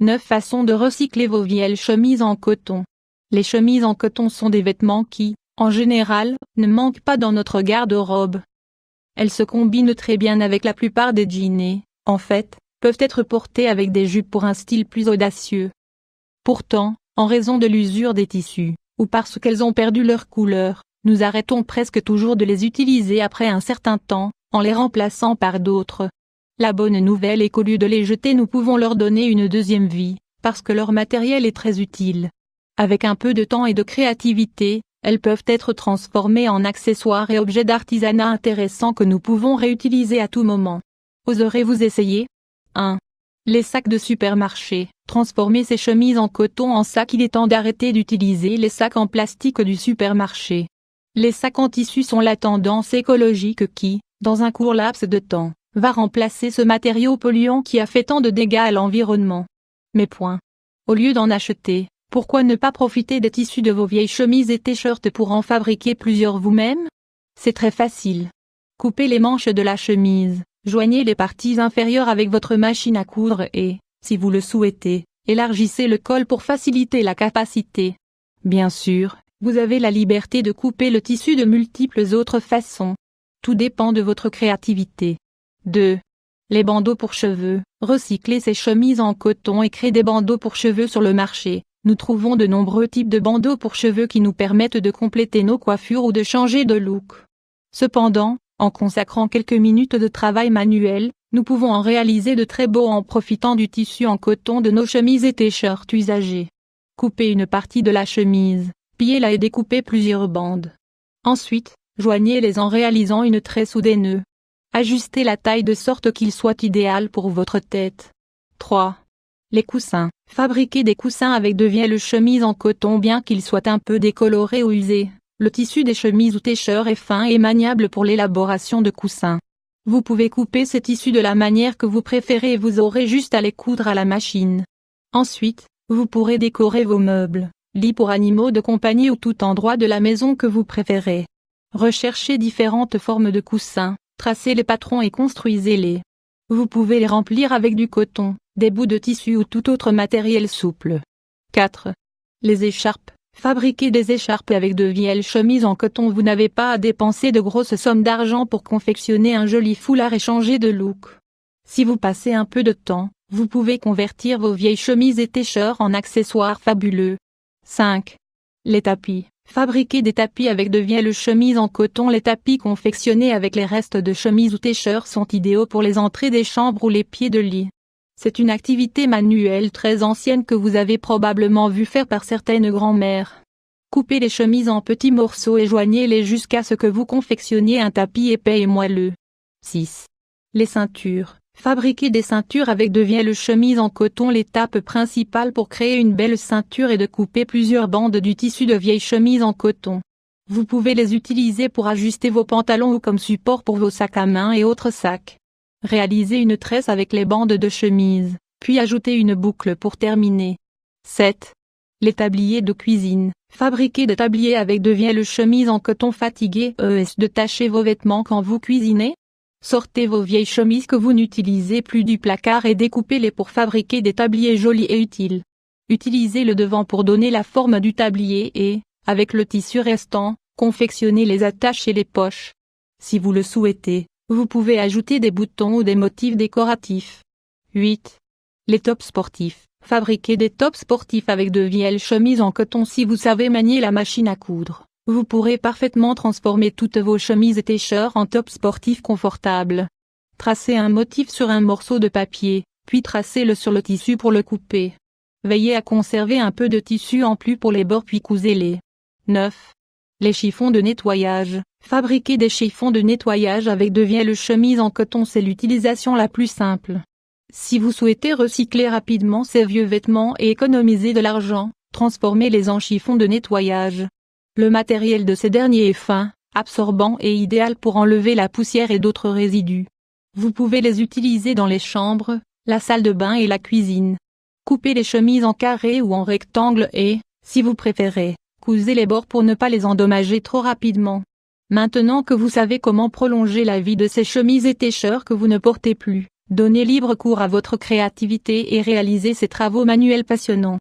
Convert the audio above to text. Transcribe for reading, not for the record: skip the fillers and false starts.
9 façons de recycler vos vieilles chemises en coton. Les chemises en coton sont des vêtements qui, en général, ne manquent pas dans notre garde-robe. Elles se combinent très bien avec la plupart des jeans et, en fait, peuvent être portées avec des jupes pour un style plus audacieux. Pourtant, en raison de l'usure des tissus, ou parce qu'elles ont perdu leur couleur, nous arrêtons presque toujours de les utiliser après un certain temps, en les remplaçant par d'autres. La bonne nouvelle est qu'au lieu de les jeter, nous pouvons leur donner une deuxième vie, parce que leur matériel est très utile. Avec un peu de temps et de créativité, elles peuvent être transformées en accessoires et objets d'artisanat intéressants que nous pouvons réutiliser à tout moment. Oserez-vous essayer? 1. Les sacs de supermarché. Transformer ces chemises en coton en sacs. Il est temps d'arrêter d'utiliser les sacs en plastique du supermarché. Les sacs en tissu sont la tendance écologique qui, dans un court laps de temps, va remplacer ce matériau polluant qui a fait tant de dégâts à l'environnement. Mais point. Au lieu d'en acheter, pourquoi ne pas profiter des tissus de vos vieilles chemises et t-shirts pour en fabriquer plusieurs vous-même? C'est très facile. Coupez les manches de la chemise, joignez les parties inférieures avec votre machine à coudre et, si vous le souhaitez, élargissez le col pour faciliter la capacité. Bien sûr, vous avez la liberté de couper le tissu de multiples autres façons. Tout dépend de votre créativité. 2. Les bandeaux pour cheveux. Recyclez ces chemises en coton et créez des bandeaux pour cheveux sur le marché. Nous trouvons de nombreux types de bandeaux pour cheveux qui nous permettent de compléter nos coiffures ou de changer de look. Cependant, en consacrant quelques minutes de travail manuel, nous pouvons en réaliser de très beaux en profitant du tissu en coton de nos chemises et t-shirts usagés. Coupez une partie de la chemise, pliez-la et découpez plusieurs bandes. Ensuite, joignez-les en réalisant une tresse ou des nœuds. Ajustez la taille de sorte qu'il soit idéal pour votre tête. 3. Les coussins. Fabriquez des coussins avec de vieilles chemises en coton bien qu'ils soient un peu décolorés ou usés. Le tissu des chemises ou t-shirts est fin et maniable pour l'élaboration de coussins. Vous pouvez couper ces tissus de la manière que vous préférez et vous aurez juste à les coudre à la machine. Ensuite, vous pourrez décorer vos meubles, lits pour animaux de compagnie ou tout endroit de la maison que vous préférez. Recherchez différentes formes de coussins, tracez les patrons et construisez-les. Vous pouvez les remplir avec du coton, des bouts de tissu ou tout autre matériel souple. 4. Les écharpes. Fabriquez des écharpes avec de vieilles chemises en coton. Vous n'avez pas à dépenser de grosses sommes d'argent pour confectionner un joli foulard et changer de look. Si vous passez un peu de temps, vous pouvez convertir vos vieilles chemises et t-shirts en accessoires fabuleux. 5. Les tapis. Fabriquez des tapis avec de vieilles chemises en coton. Les tapis confectionnés avec les restes de chemises ou t-shirts sont idéaux pour les entrées des chambres ou les pieds de lit. C'est une activité manuelle très ancienne que vous avez probablement vu faire par certaines grand-mères. Coupez les chemises en petits morceaux et joignez-les jusqu'à ce que vous confectionniez un tapis épais et moelleux. 6. Les ceintures. Fabriquez des ceintures avec de vieilles chemises en coton. L'étape principale pour créer une belle ceinture est de couper plusieurs bandes du tissu de vieilles chemises en coton. Vous pouvez les utiliser pour ajuster vos pantalons ou comme support pour vos sacs à main et autres sacs. Réalisez une tresse avec les bandes de chemise, puis ajoutez une boucle pour terminer. 7. Les tabliers de cuisine. Fabriquez des tabliers avec de vieilles chemises en coton. Fatigué de tacher vos vêtements quand vous cuisinez? Sortez vos vieilles chemises que vous n'utilisez plus du placard et découpez-les pour fabriquer des tabliers jolis et utiles. Utilisez le devant pour donner la forme du tablier et, avec le tissu restant, confectionnez les attaches et les poches. Si vous le souhaitez, vous pouvez ajouter des boutons ou des motifs décoratifs. 8. Les tops sportifs. Fabriquez des tops sportifs avec de vieilles chemises en coton. Si vous savez manier la machine à coudre, vous pourrez parfaitement transformer toutes vos chemises et t-shirts en tops sportifs confortables. Tracez un motif sur un morceau de papier, puis tracez-le sur le tissu pour le couper. Veillez à conserver un peu de tissu en plus pour les bords puis cousez-les. 9. Les chiffons de nettoyage. Fabriquer des chiffons de nettoyage avec de vieilles chemises en coton, c'est l'utilisation la plus simple. Si vous souhaitez recycler rapidement ces vieux vêtements et économiser de l'argent, transformez-les en chiffons de nettoyage. Le matériel de ces derniers est fin, absorbant et idéal pour enlever la poussière et d'autres résidus. Vous pouvez les utiliser dans les chambres, la salle de bain et la cuisine. Coupez les chemises en carré ou en rectangle et, si vous préférez, cousez les bords pour ne pas les endommager trop rapidement. Maintenant que vous savez comment prolonger la vie de ces chemises et t-shirts que vous ne portez plus, Donnez libre cours à votre créativité et réalisez ces travaux manuels passionnants.